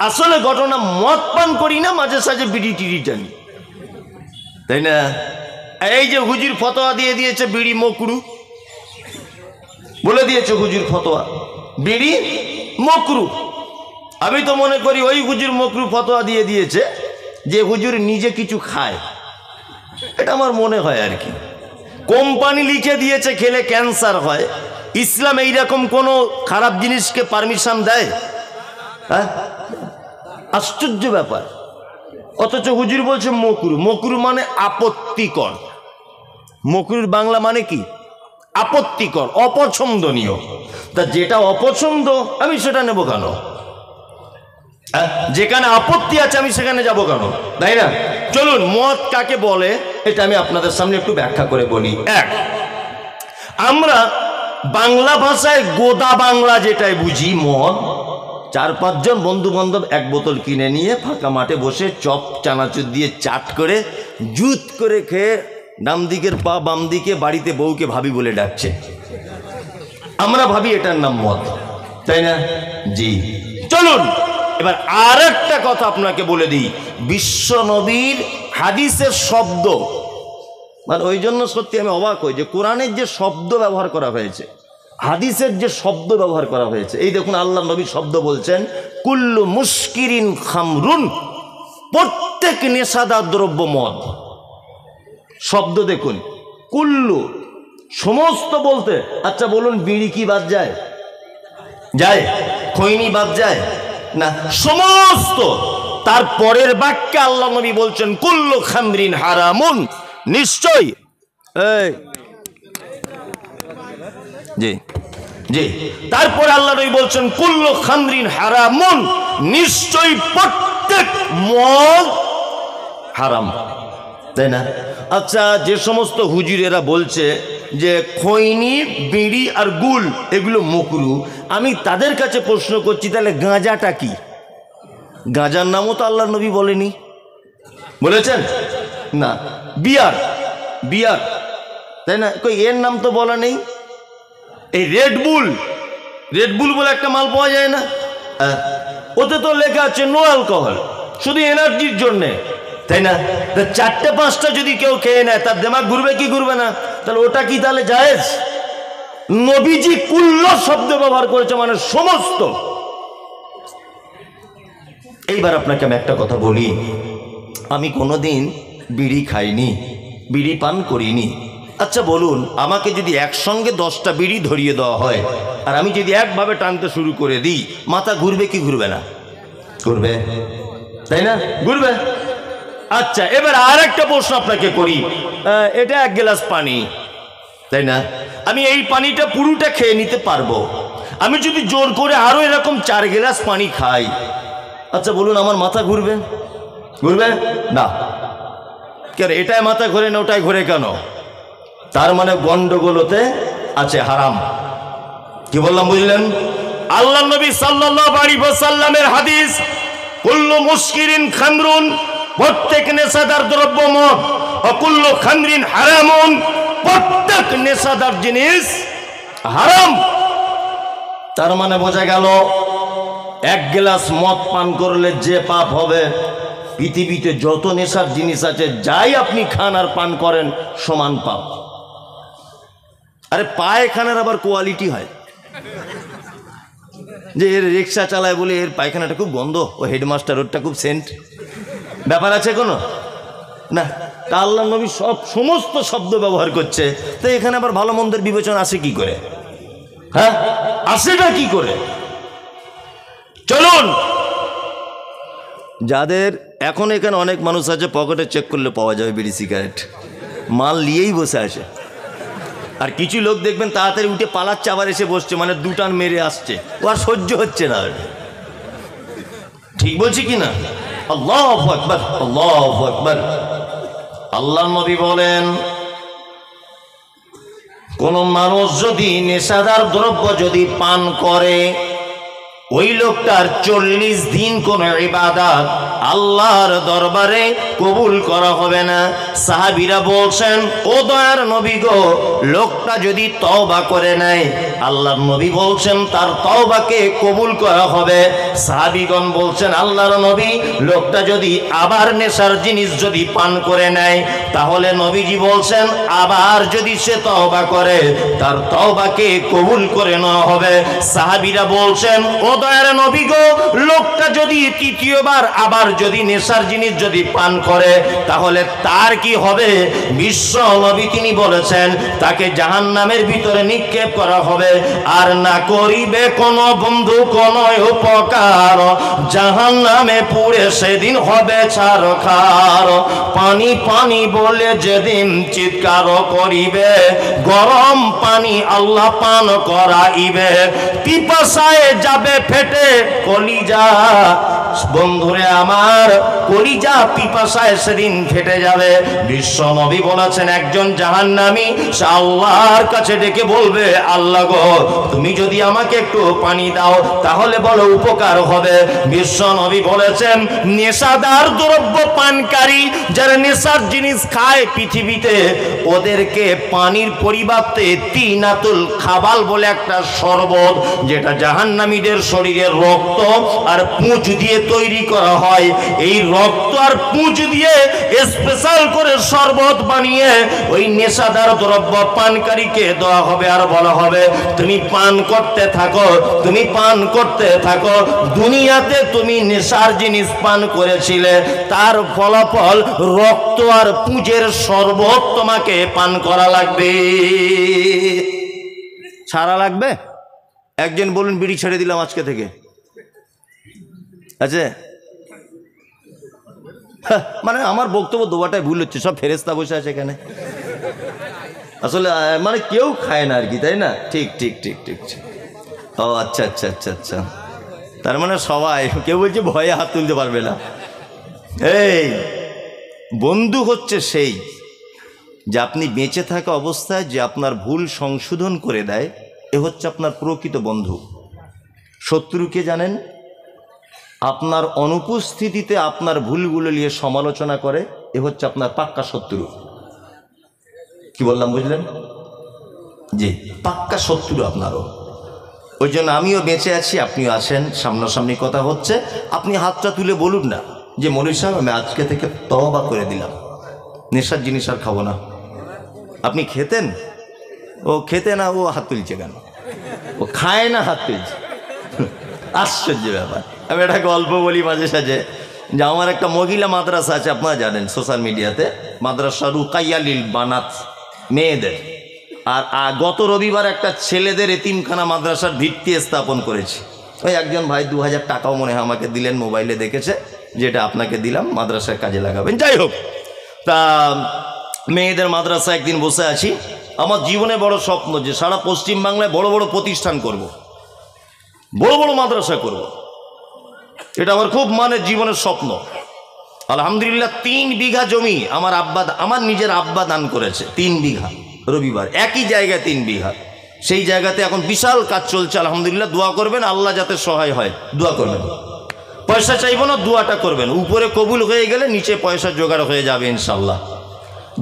আসলে ঘটনা, মদ পান করি না, মাঝে সাঝে বিড়ি টিড়ি টানি, তাই না? এই যে হুজুর ফতোয়া দিয়ে দিয়েছে বিড়ি মকরু, বলে দিয়েছে হুজুর ফতোয়া বিড়ি মকরু। আমি তো মনে করি ওই হুজুর মকরু ফতোয়া দিয়ে দিয়েছে যে হুজুর নিজে কিছু খায়, এটা আমার মনে হয় আর কি। কোম্পানি লিখে দিয়েছে খেলে ক্যান্সার হয়। ইসলাম এইরকম কোনো খারাপ জিনিসকে পারমিশন দেয়? হ্যাঁ, আশ্চর্য ব্যাপার। অথচ হুজুর বলছে মকরু। মকরু মানে আপত্তিকর। মকরুর বাংলা মানে কি? আপত্তিকর, অপছন্দনীয়। তা যেটা অপছন্দ আমি সেটা নেব কেন? যেখানে আপত্তি আছে আমি সেখানে যাব কেন? তাই না? চলুন, মদ কাকে বলে এটা আমি আপনাদের সামনে একটু ব্যাখ্যা করে বলি। এক, আমরা বাংলা ভাষায় গোদা বাংলা যেটাই বুঝি মদ, 4-5 জন বন্ধু বান্ধব এক বোতল কিনে নিয়ে ফাঁকা মাঠে বসে চপ চানাচুর দিয়ে চাট করে জুত করে খেয়ে ডান দিকের পা বাম দিকে বাড়িতে বউকে ভাবি বলে ডাকছে, আমরা ভাবি এটার নাম মদ, তাই না? জি। চলুন এবার আর একটা কথা আপনাকে বলে দিই। বিশ্ব নবীর হাদিসের শব্দ, মানে ওই জন্য সত্যি আমি অবাক হই যে কোরআনের যে শব্দ ব্যবহার করা হয়েছে, হাদিসের যে শব্দ ব্যবহার করা হয়েছে। এই দেখুন, আল্লাহ নবী শব্দ বলছেন কুল্লু মুস্কিরিন খামরুন, প্রত্যেক নেশাদার দ্রব্য মদ। শব্দ দেখুন, কুল্লু, সমস্ত বলতে। আচ্ছা বলুন, বিড়ি কি বাদ যায়? যায়? খৈনি বাদ যায় না, সমস্ত। তার পরের বাক্যে আল্লাহ নবী বলছেন কুল্লু খামরিন হারামুন, নিশ্চয়। এই জি জি, তারপরে আল্লাহ নবী বলছেন কুল্লু খামরিন হারামুন, নিশ্চয় প্রত্যেক মদ হারাম, তাই না? আচ্ছা, যে সমস্ত হুজুরেরা বলছে যে খৈনি, বিড়ি আর গুল এগুলো মকরু, আমি তাদের কাছে প্রশ্ন করছি, তাহলে গাঁজাটা কি? গাঁজার নামও তো আল্লাহ নবী বলেনি, বলেছেন? না। বিয়ার, বিয়ার, তাই না? কই এর নাম তো বলা নেই। এই রেড বুল, রেড বুল বলে একটা মাল পাওয়া যায় না, ওতে তো লেখা আছে নো অ্যালকোহল, শুধু এনার্জির জন্যে, তাই না? 4-5টা যদি কেউ খেয়ে নেয় তার দিমাগ ঘুরবে কি ঘুরবে না? তাহলে ওটা কি তাহলে জায়েজ? নবীজি কুল্ল শব্দ ব্যবহার করেছে, মানে সমস্ত। এইবার আপনাকে আমি একটা কথা বলি, আমি কোনোদিন বিড়ি খাইনি, বিড়ি পান করিনি। আচ্ছা বলুন, আমাকে যদি একসঙ্গে 10টা বিড়ি ধরিয়ে দেওয়া হয় আর আমি যদি একভাবে টানতে শুরু করে দিই, মাথা ঘুরবে কি ঘুরবে না? ঘুরবে, তাই না? ঘুরবে। আচ্ছা, এবার আর একটা প্রশ্ন আপনাকে করি। এটা 1 গ্লাস পানি, তাই না? আমি এই পানিটা পুরোটা খেয়ে নিতে পারবো। আমি যদি জোর করে আরো এরকম 4 গ্লাস পানি খাই, আচ্ছা বলুন, আমার মাথা ঘুরবে? ঘুরবে না। কেন? এটাই মাথা ঘুরে না, ওটাই ঘুরে কেন? তার মানে গন্ডগোলতে আছে, হারাম। কি বললাম বুঝলেন? আল্লাহ নবী সাল্লাল্লাহু আলাইহি ওয়াসাল্লামের হাদিস, কুল্লু মুস্কিরিন খামরুন, প্রত্যেক নেশাদার দ্রব্য মদ, অকুল্লু খামরিন হারামুন, প্রত্যেক নেশাদার জিনিস হারাম। তার মানে বোঝা গেল এক গ্লাস মদ পান করলে যে পাপ হবে, পৃথিবীতে যত নেশার জিনিস আছে যাই আপনি খান আর পান করেন সমান পাপ। আরে পায়খানার আবার কোয়ালিটি হয়, যে এর রিক্সা চালায় বলে এর পায়খানাটা খুব গন্ধ, ও হেডমাস্টার ওরটা খুব সেন্ট, ব্যাপার আছে কোনো না। তা আল্লাহ নবী সমস্ত শব্দ ব্যবহার করছে, তো এখানে আবার ভালো মন্দের বিবেচনা আসে কি করে? হ্যাঁ, আসেটা কি করে? চলুন, যাদের এখন এখানে অনেক মানুষ আছে পকেটে চেক করলে পাওয়া যাবে বিড়ি সিগারেট, মাল নিয়েই বসে আছে। আর কিছু লোক দেখবেন তাড়াতাড়ি উঠে পালাচ্ছে, আবার এসে বসছে, মানে দুটান মেরে আসছে, ও আর সহ্য হচ্ছে না। ঠিক বলছি কি না? আল্লাহু আকবার, আল্লাহু আকবার। আল্লাহ নবী বলেন, কোন মানুষ যদি নেশাদার দ্রব্য যদি পান করে, ওই লোকটার 40 দিন কোন ইবাদত আল্লাহর দরবারে কবুল করা হবে না। সাহাবীরা বলছেন, ও দয়ার নবী গো, লোকটা যদি তওবা করে নেয়, আল্লাহর নবী বলছেন তার তওবাকে কবুল করা হবে। সাহাবীগণ বলছেন, আল্লাহর নবী, লোকটা যদি আবার নেশার জিনিস যদি পান করে নেয়, তাহলে নবীজি বলছেন আবার যদি সে তওবা করে, তার তওবাকে কবুল করে নেওয়া হবে। সাহাবীরা বলছেন, ও দয়ার নবী গো, লোকটা যদি তৃতীয়বার আবার যদি নেশার জিনিস যদি পান করে, তাহলে তার কি হবে? বিশ্ব নবী তিনি বলেছেন, তাকে জাহান্নামের ভিতরে নিক্ষেপ করা হবে, আর না করিবে কোন বন্ধু কোন উপকার, জাহান্নামে পুড়ে সেদিন হবে ছারখার। পানি পানি বলে যেদিন চিৎকার করিবে, গরম পানি আল্লাহ পান করাইবে, পিপাসায় যাবে ফেটে কলিজা। বন্ধুরে আমার, কলিজা পিপাসায় সেদিন ফেটে যাবে। বিশ্ব নবী বলেছেন, একজন জাহান্নামী সে আল্লাহর কাছে ডেকে বলবে, আল্লাহ গো, তুমি যদি আমাকে একটু পানি দাও তাহলে বলো উপকার হবে। বিশ্ব নবী বলেছেন, নেশাদার দ্রব্য পানকারী যারা নেশার জিনিস খায় পৃথিবীতে, ওদেরকে পানির পরিবর্তে তিনাতুল খাবাল বলে একটা শরবত, যেটা জাহান্নামীদের শরীরের রক্ত আর পুঁজ দিয়ে তৈরি করা হয়, এই রক্ত আর পুঁজ দিয়ে স্পেশাল করে শরবত বানিয়ে ওই নেশাদার দ্রব্য পানকারীকে দেওয়া হবে, আর বলা হবে, তুমি পান করতে থাকো, তুমি পান করতে থাকো। দুনিয়াতে তুমি নেশার জিনিস পান করেছিলে, তার ফলাফল রক্ত আর পুঁজের শরবত তোমাকে পান করা লাগবে। ছাড়া লাগবে? একজন বলুন, বিড়ি ছেড়ে দিলাম আজকে থেকে। আচ্ছা, মানে আমার বক্তব্য দোয়াটাই ভুল হচ্ছে, সব ফেরেশতা বসে আছে এখানে। আসলে মানে কেউ খায় না আর কি, তাই না? ঠিক ঠিক ঠিক ঠিক। ও আচ্ছা আচ্ছা আচ্ছা আচ্ছা, তার মানে সবাই, কেউ বলছে ভয়ে হাত তুলতে পারবে না। এই বন্ধু হচ্ছে সেই যে আপনি বেঁচে থাকা অবস্থায় যে আপনার ভুল সংশোধন করে দেয়, এ হচ্ছে আপনার প্রকৃত বন্ধু। শত্রুকে জানেন? আপনার অনুপস্থিতিতে আপনার ভুলগুলো নিয়ে সমালোচনা করে, এ হচ্ছে আপনার পাক্কা শত্রু। কি বললাম বুঝলেন? জি, পাক্কা শত্রু আপনারও। ওই জন্য আমিও বেঁচে আছি, আপনিও আছেন, সামনাসামনি কথা হচ্ছে, আপনি হাতটা তুলে বলুন না যে মৌলভী সাহেব আমি আজকে থেকে তওবা করে দিলাম, নেশার জিনিস আর খাবো না। আপনি খেতেন, ও খেতে না, ও হাত তুলছে কেন? ও খায় না, হাত তুলছে। আশ্চর্য ব্যাপার। আমি একটা গল্প বলি মাঝে সাঝে, যে আমার একটা মহিলা মাদ্রাসা আছে, আপনারা জানেন সোশ্যাল মিডিয়াতে, মাদ্রাসা রুকাইয়া লিল বানাত, মেয়েদের। আর গত রবিবার একটা ছেলেদের এতিমখানা মাদ্রাসার ভিত্তি স্থাপন করেছি। ওই একজন ভাই 2000 টাকাও মনে হয় আমাকে দিলেন, মোবাইলে দেখেছে, যেটা আপনাকে দিলাম, মাদ্রাসার কাজে লাগাবেন। যাই হোক, তা মেয়েদের মাদ্রাসা একদিন বসে আছি। আমার জীবনে বড় স্বপ্ন যে সারা পশ্চিমবাংলায় বড় বড় প্রতিষ্ঠান করব, বড় বড় মাদ্রাসা করব, এটা আমার খুব মানে জীবনের স্বপ্ন। আলহামদুলিল্লাহ 3 বিঘা জমি আমার নিজের আব্বা দান করেছে, 3 বিঘা। রবিবার একই জায়গায় 3 বিঘা, সেই জায়গাতে এখন বিশাল কাজ চলছে। আলহামদুলিল্লাহ, দোয়া করবেন, আল্লাহ যাতে সহায় হয়, দোয়া করবেন। পয়সা চাইব না, দোয়াটা করবেন, উপরে কবুল হয়ে গেলে নিচে পয়সা জোগাড় হয়ে যাবে ইনশাল্লাহ।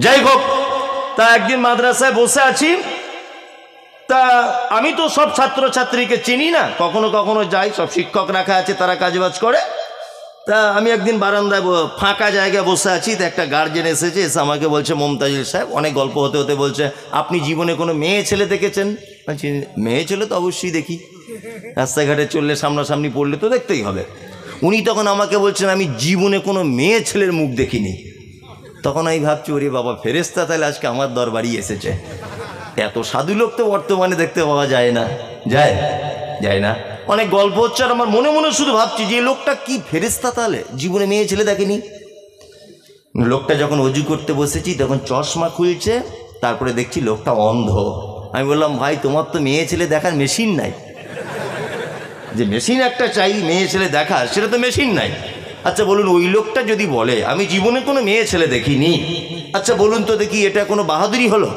যাই হোক, তা একদিন মাদ্রাসায় বসে আছি, তা আমি তো সব ছাত্রছাত্রীকে চিনি না, কখনো কখনো যাই, সব শিক্ষক রাখা আছে, তারা কাজবাজ করে। তা আমি একদিন বারান্দায় ফাঁকা জায়গায় বসে আছি, তো একটা গার্জেন এসেছে, এসে আমাকে বলছে, মমতাজুল সাহেব, অনেক গল্প হতে হতে বলছে, আপনি জীবনে কোনো মেয়ে ছেলে দেখেছেন? বলছি, মেয়ে ছেলে তো অবশ্যই দেখি, রাস্তাঘাটে চললে সামনাসামনি পড়লে তো দেখতেই হবে। উনি তখন আমাকে বলছেন, আমি জীবনে কোনো মেয়ে ছেলের মুখ দেখিনি। তখন আমি ভাবছি, ওরে বাবা, ফেরেশতা তাহলে আজকে আমার দরবারই এসেছে। এত সাধু লোক তো বর্তমানে দেখতে পাওয়া যায় না, যায় না। অনেক গল্প হচ্ছে, আর আমার মনে মনে শুধু ভাবছি যে লোকটা কি ফেরেশতা, তাহলে জীবনে মেয়ে ছেলে দেখেনি। লোকটা যখন অজু করতে বসেছি তখন চশমা খুলছে, তারপরে দেখছি লোকটা অন্ধ। আমি বললাম, ভাই তোমার তো মেয়ে ছেলে দেখার মেশিন নাই, যে মেশিন একটা চাই মেয়ে ছেলে দেখার, সেটা তো মেশিন নাই। আচ্ছা বলুন, ওই লোকটা যদি বলে আমি জীবনে কোনো মেয়ে ছেলে দেখিনি, আচ্ছা বলুন তো দেখি, এটা কোনো বাহাদুরি হলো?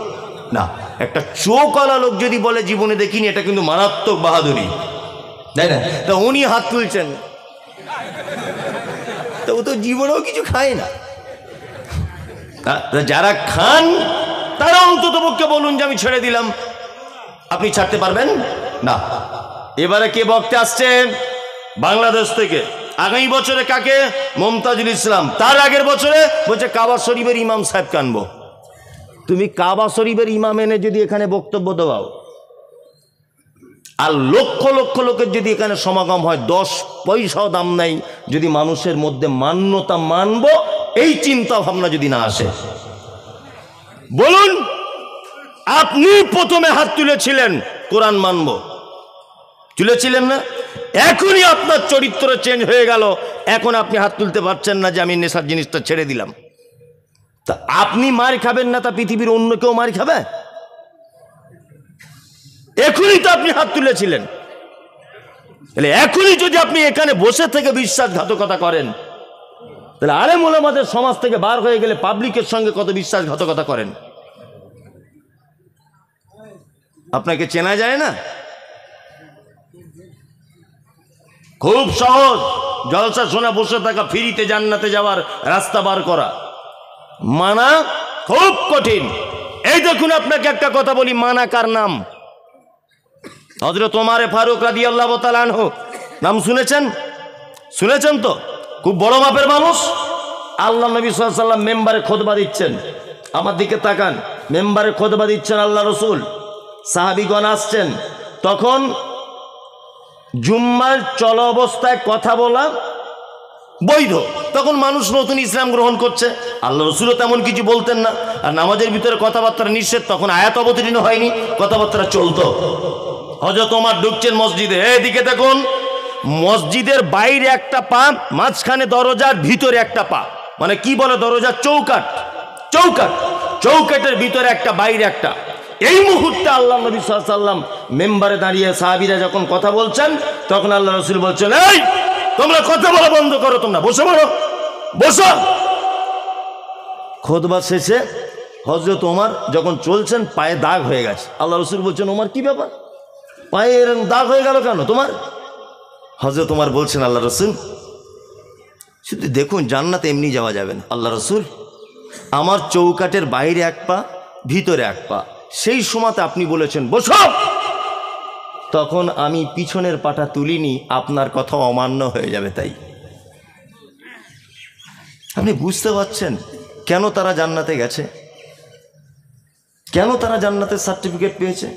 না। একটা চোখওয়ালা লোক যদি বলে জীবনে দেখিনি, এটা কিন্তু মারাত্মক বাহাদুরি, তাই না? তা উনি হাত তুলছেন, তো ও তো জীবনেও কিছু খায় না। যারা খান তারা অন্তত পক্ষে বলুন যে আমি ছেড়ে দিলাম। আপনি ছাড়তে পারবেন না। এবারে কে বক্তে আসছে? বাংলাদেশ থেকে। আগামী বছরে কাকে? মমতাজুল ইসলাম। তার আগের বছরে বলছে কাবা শরীফের ইমাম সাহেবকে আনবো। তুমি কাবা শরীফের ইমাম এনে যদি এখানে বক্তব্য দাও, আর লক্ষ লক্ষ লোকের যদি এখানে সমাগম হয়, 10 পয়সাও দাম নাই যদি মানুষের মধ্যে মান্যতা মানব এই চিন্তা ভাবনা যদি না আসে। বলুন, আপনি প্রথমে হাত তুলেছিলেন কোরআন মানব, তুলেছিলেন না? এখনই আপনার চরিত্র চেঞ্জ হয়ে গেল, এখন আপনি হাত তুলতে পারছেন না যে আমি নেশার জিনিসটা ছেড়ে দিলাম। তা আপনি মার খাবেন না, তা পৃথিবীর অন্য কেউ মার খাবে? এখনই তো আপনি হাত তুলেছিলেন। এখনই যদি আপনি এখানে বসে থেকে বিশ্বাসঘাতকতা করেন, তাহলে আলেম ওলামাদের সমাজ থেকে বার হয়ে গেলে পাবলিকের সঙ্গে কত বিশ্বাসঘাতকতা করেন। আপনাকে চেনা যায় না? খুব সহজ, জলসা শোনা বসে থাকা, ফ্রিতে জান্নাতে যাওয়ার রাস্তা বার করা। মানা খুব কঠিন। এই দেখুন, আপনাকে একটা কথা বলি, মানা কার নাম? হযরত ওমর ফারুক রাদিয়াল্লাহু তাআলা আনহু নাম শুনেছেন? শুনেছেন তো? খুব বড় মাপের মানুষ। আল্লাহ নবী সাল্লাল্লাহু আলাইহি ওয়াসাল্লাম মেম্বারে খুতবা দিচ্ছেন, আমার দিকে তাকান, মেম্বারে খুতবা দিচ্ছেন আল্লাহ রসুল, সাহাবীগণ আসছেন। তখন জুম্মার চল অবস্থায় কথা বলা বৈধ, তখন মানুষ নতুন ইসলাম গ্রহণ করছে, আল্লাহ রসুলও তেমন কিছু বলতেন না। আর নামাজের ভিতরে কথাবার্তা নিষেধ, তখন আয়াত অবতীর্ণ হয়নি, কথাবার্তা চলতো। হযরত ওমর ঢুকছেন মসজিদে, এদিকে দেখুন, মসজিদের বাইরে একটা পা, মাঝখানে দরজার ভিতরে একটা পা, মানে কি বলে দরজার চৌকাট, চৌকাটের ভিতরে একটা, বাইরে একটা। এই মুহূর্তে আল্লাহ নবী সাল্লাল্লাহু আলাইহি ওয়াসাল্লাম মেম্বারে দাঁড়িয়ে সাহাবীরা যখন কথা বলছেন, তখন আল্লাহ রসুল বলছেন, এই তোমরা কথা বলা বন্ধ করো, তোমরা বসে পড়ো, বসো। খুতবা শেষে হযরত ওমর যখন চলছেন, পায়ে দাগ হয়ে গেছে। আল্লাহ রসুল বলছেন, ওমর কি ব্যাপার, পায়ে এরকম দাগ হয়ে গেল কেন তোমার? হযরত ওমর বলছেন, আল্লাহ রসুল শুধু দেখুন, জান্নাতে এমনি যাওয়া যাবে না। আল্লাহ রসুল, আমার চৌকাটের বাইরে এক পা, ভিতরে এক পা, সেই সময়তে আপনি বলেছেন বসো, তখন আমি পিছনের পাটা তুলিনি, আপনার কথা অমান্য হয়ে যাবে। তাই আপনি বুঝতে পারছেন কেন তারা জান্নাতে গেছে, কেন তারা জান্নাতের সার্টিফিকেট পেয়েছে?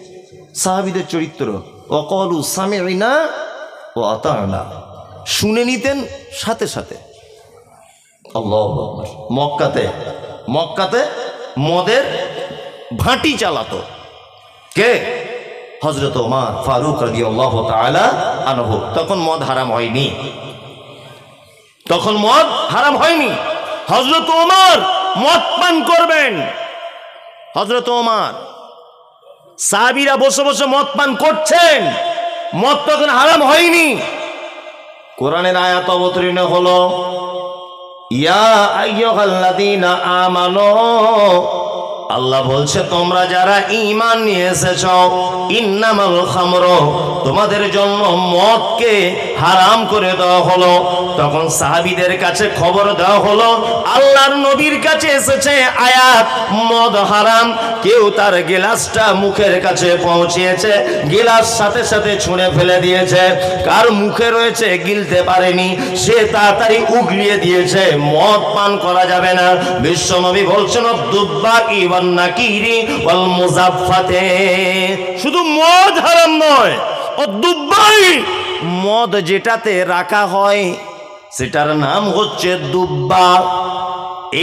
সাহাবীদের চরিত্র, ওয়াকালু সামি'না ওয়া আতা'না, শুনে নিতেন সাথে সাথে। আল্লাহু আকবার। মক্কাতে মদের ভাটি চালাতো কে? হযরত ওমর ফারুক রাদিয়াল্লাহু তাআলা আনহু। তখন মদ হারাম হয়নি, হযরত ওমর মদ পান করবেন। হযরত ওমর, সাহাবীরা বসে বসে মদ পান করছেন, মদ তখন হারাম হয়নি। কোরআনের আয়াত অবতীর্ণ হলো, ইয়া আইয়ুহাল্লাযীনা আমানু, আল্লাহ বলছে তোমরা যারা ঈমান নিয়ে এসেছো, ইন্নামাল খামরু, তোমাদের জন্য মদকে হারাম করে দেওয়া হলো। তখন সাহাবীদের কাছে খবর দেওয়া হলো, আল্লাহর নবীর কাছে এসেছে আয়াত, মদ হারাম। কেউ তার গিলাসটা মুখের কাছে পৌঁছিয়েছে, গিলাস সাথে সাথে ছুঁড়ে ফেলে দিয়েছে। কার মুখে রয়েছে গিলতে পারেনি, সে তাড়াতাড়ি উগলিয়ে দিয়েছে। মদ পান করা যাবে না। বিশ্বনবী বলছেন দুব্বাকি ওয়ান নাকিরি ওয়াল মুজাফফাতে, শুধু মদ হারাম নয়, ও দুব্বাই, মদ যেটাতে রাখা হয় সেটার নাম হচ্ছে দুব্বা,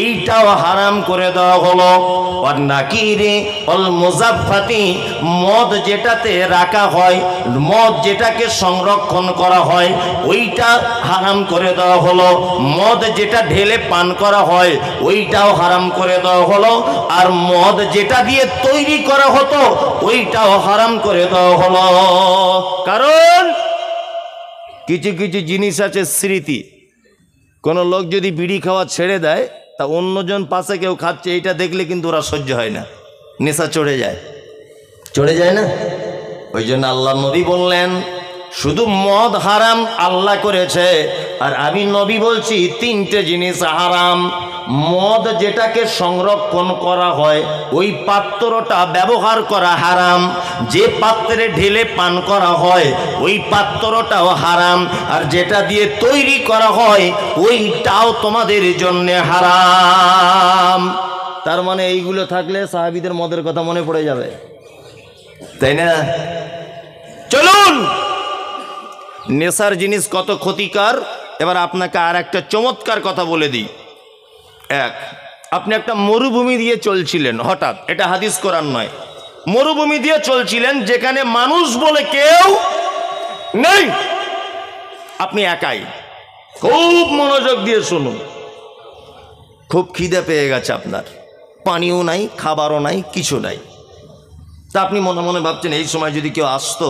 এইটাও হারাম করে দেওয়া হলো। ওয়ান নাকিরি ওয়াল মুজাফফাতি, মদ যেটাতে রাখা হয়, মদ যেটাকে সংরক্ষণ করা হয় ওইটা হারাম করে দেওয়া হলো। মদ যেটা ঢেলে পান করা হয় ওইটাও হারাম করে দেওয়া হলো। আর মদ যেটা দিয়ে তৈরি করা হতো ওইটাও হারাম করে দেওয়া হলো। কারণ কিছু কিছু জিনিস আছে স্মৃতি। কোনো লোক যদি বিড়ি খাওয়া ছেড়ে দেয়, তা অন্যজন পাশে কেউ খাচ্ছে, এইটা দেখলে কিন্তু ওরা সহ্য হয় না, নেশা চড়ে যায় না। ওই জন্য আল্লাহ নবী বললেন শুধু মদ হারাম আল্লাহ করেছে, আর আমি নবী বলছি তিনটে জিনিস হারাম। মদ যেটাকে সংরক্ষণ করা হয় ওই পাত্রটা ব্যবহার করা হারাম, যে পাত্রে ঢেলে পান করা হয় ওই পাত্রটাও হারাম, আর যেটা দিয়ে তৈরি করা হয় ওইটাও তোমাদের জন্য হারাম। তার মানে এইগুলো থাকলে সাহাবীদের মদের কথা মনে পড়ে যাবে, তাই না? চলুন, নেশার জিনিস কত ক্ষতিকর এবার আপনাকে আর একটা চমৎকার কথা বলে দিই। আপনি একটা মরুভূমি দিয়ে চলছিলেন, হঠাৎ, এটা হাদিস কোরআন নয়, মরুভূমি দিয়ে চলছিলেন যেখানে মানুষ বলে কেউ নেই, আপনি একাই। খুব মনোযোগ দিয়ে শুনুন। খুব খিদে পেয়ে গেছে আপনার, পানিও নাই, খাবারও নাই, কিছু নাই। তা আপনি মনে মনে ভাবছেন এই সময় যদি কেউ আসতো,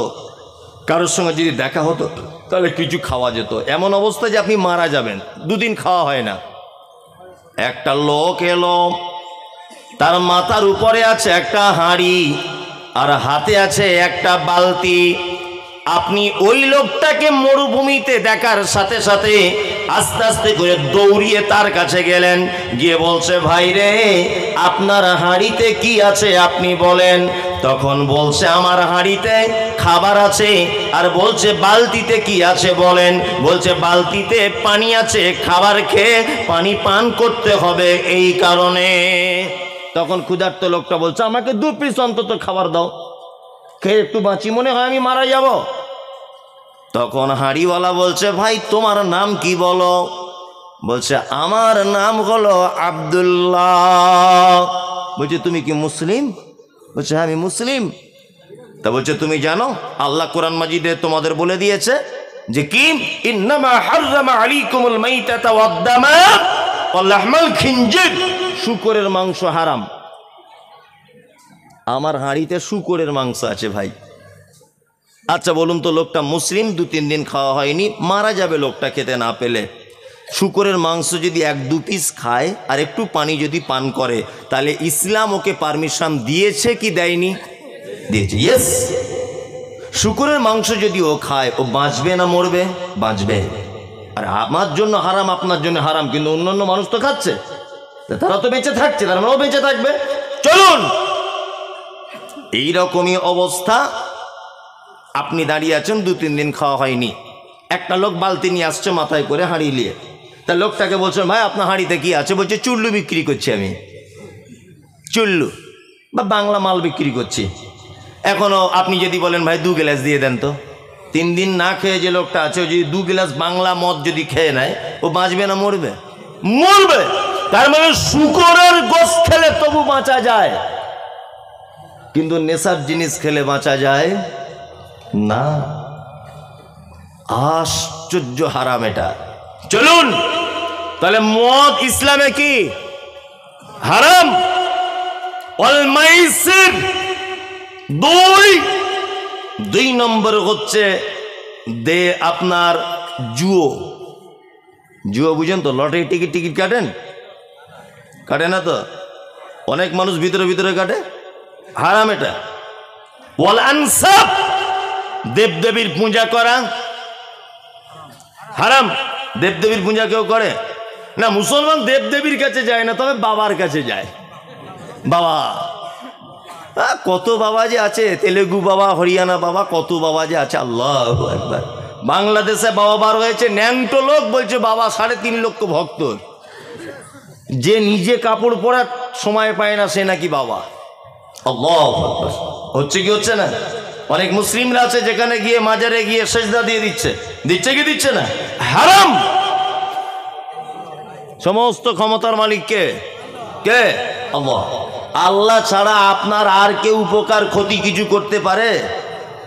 কারোর সঙ্গে যদি দেখা হতো তাহলে কিছু খাওয়া যেত। এমন অবস্থা যে আপনি মারা যাবেন, দুদিন খাওয়া হয় না। একটা লোক এলো, তার মাথার উপরে আছে একটা হাঁড়ি আর হাতে আছে একটা বালতি। আপনি ওই লোকটাকে মরুভূমিতে দেখার সাথে সাথে আস্তে আস্তে করে দৌড়িয়ে তার কাছে গেলেন, গিয়ে বলছে, ভাই রে, আপনার হাঁড়িতে কি আছে আপনি বলেন। তখন বলছে, আমার হাঁড়িতে খাবার আছে। আর বলছে, বালতিতে কি আছে বলেন। বলছে, বালতিতে পানি আছে, খাবার খেয়ে পানি পান করতে হবে এই কারণে। তখন ক্ষুধার্ত লোকটা বলছে, আমাকে 2 পিস অন্তত খাবার দাও, খেয়ে একটু বাঁচি, মনে হয় আমি মারা যাব। তখন হাঁড়িওয়ালা বলছে, ভাই তোমার নাম কি বলো। বলছে, আমার নাম হলো আব্দুল্লাহ। বলছে, তুমি কি মুসলিম? বলছে, হ্যাঁ আমি মুসলিম। তা বলছে, তুমি জানো আল্লাহ কোরআন মাজিদে তোমাদের বলে দিয়েছে যে কি, ইন্নামা হাররামা আলাইকুমুল মাইতাতা ওয়াদ-দামা ওয়া লাহমাল খিনজির, শূকরের মাংস হারাম। আমার হাঁড়িতে শূকরের মাংস আছে ভাই। আচ্ছা বলুন তো, লোকটা মুসলিম, 2-3 দিন খাওয়া হয়নি, মারা যাবে লোকটা খেতে না পেলে। শূকরের মাংস যদি 1-2 পিস খায় আর একটু পানি যদি পান করে, তাহলে ইসলাম ওকে পারমিশন দিয়েছে কি দেয়নি? দিয়েছে, ইয়েস। শূকরের মাংস যদি ও খায়, ও বাঁচবে না মরবে? বাঁচবে। আর আমার জন্য হারাম, আপনার জন্য হারাম, কিন্তু অন্যান্য মানুষ তো খাচ্ছে, তারা তো বেঁচে থাকছে, তারা ও বেঁচে থাকবে। চলুন, এইরকমই অবস্থা। আপনি দাঁড়িয়ে আছেন, 2-3 দিন খাওয়া হয়নি, একটা লোক বালতি নিয়ে আসছে মাথায় করে, হাঁড়ি নিয়ে। তা লোকটাকে বলছেন, ভাই আপনার হাঁড়িতে কি আছে? বলছে, চুল্লু বিক্রি করছি আমি, চুল্লু বা বাংলা মাল বিক্রি করছি। এখনও আপনি যদি বলেন, ভাই 2 গ্লাস দিয়ে দেন তো, 3 দিন না খেয়ে যে লোকটা আছে, ও যদি 2 গ্লাস বাংলা মদ যদি খেয়ে নেয়, ও বাঁচবে না মরবে? মরবে। তার মানে শূকরের গোশত খেলে তবু বাঁচা যায়, কিন্তু নেশার জিনিস খেলে বাঁচা যায় না। আশ্চর্য হারাম এটা। চলুন, তাহলে মদ ইসলামে কি হারাম। ওয়াল মাইসির, 2 নম্বর হচ্ছে আপনার জুয়ো। জুয়ো বুঝেন তো? লটারি টিকিট কাটে না তো? অনেক মানুষ ভিতরে ভিতরে কাটে, হারাম এটা। ওয়াল আনসাব, দেবদেবীর পূজা করা হারাম। দেবদেবীর পূজা কেউ করে না। মুসলমান দেবদেবীর কাছে যায় না, তবে বাবার কাছে যায়। বাবা, কত বাবা যে আছে, তেলেগু বাবা, হরিয়ানা বাবা, কত বাবা যে আছে। আল্লাহু আকবার। বাংলাদেশে বাবা বার হয়েছে ন্যাংটো লোক, বলছে বাবা 3.5 লক্ষ ভক্ত। যে নিজে কাপড় পরার সময় পায় না সে নাকি বাবা। আল্লাহু আকবার। হচ্ছে কি হচ্ছে না? অনেক মুসলিমরা আছে যেখানে গিয়ে মাজারে গিয়ে সেজদা দিয়ে দিচ্ছে কি দিচ্ছে না? হারাম। সমস্ত ক্ষমতার মালিক কে? কে? আল্লাহ। আল্লাহ ছাড়া আপনার আর কেউ উপকার ক্ষতি কিছু করতে পারে?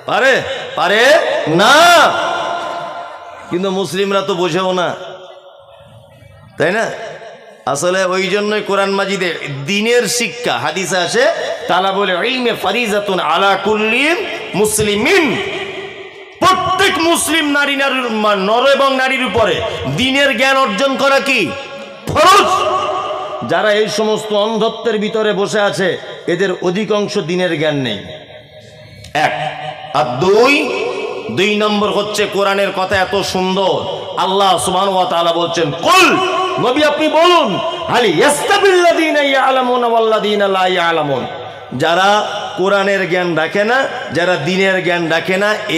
পারে? পারে না। কিন্তু মুসলিমরা তো বোঝেও না, তাই না? আসলে ওই জন্যই কোরআন মাজিদে দ্বীনের শিক্ষা, হাদিসে আছে তালাবুল ইলমি ফারিজাতুন আলা কুল্লি মুসলিমিন। প্রত্যেক মুসলিম নর এবং নারীর উপরে দ্বীনের জ্ঞান অর্জন করা কি ফরজ। যারা এই সমস্ত অন্ধত্বের ভিতরে বসে আছে এদের অধিকাংশ দ্বীনের জ্ঞান নেই। এক। আর দুই নম্বর হচ্ছে কোরআনের কথা এত সুন্দর, আল্লাহ সুবহানাহু ওয়া তাআলা বলছেন কুল, নবী আপনি বলুন, হালি ইয়াস্তাবিল্লাযীনা ইয়ালামুনা ওয়াল্লাযীনা লা ইয়ালামুন। যারা কোরআনের জ্ঞান রাখে না, যারা দ্বীনের জ্ঞান রাখে না,